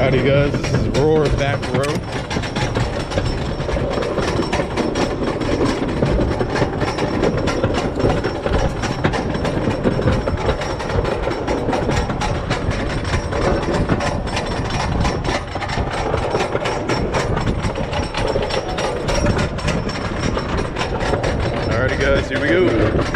Howdy guys, this is Roar Back Row. Alrighty guys, here we go.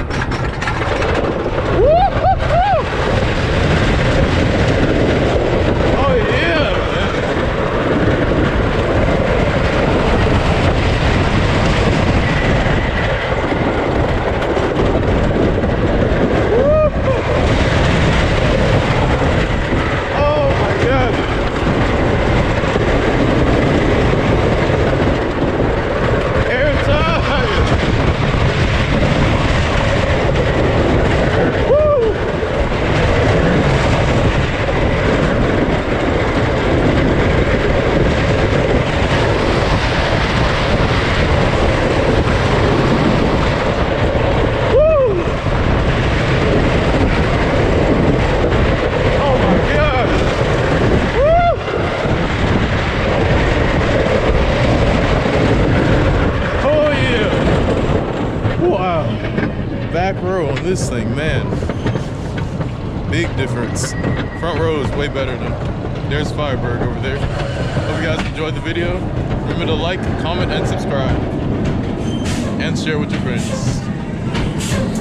Back row on this thing, man. Big difference. Front row is way better than there's Firebird over there. Hope you guys enjoyed the video. Remember to like, comment, and subscribe. And share with your friends.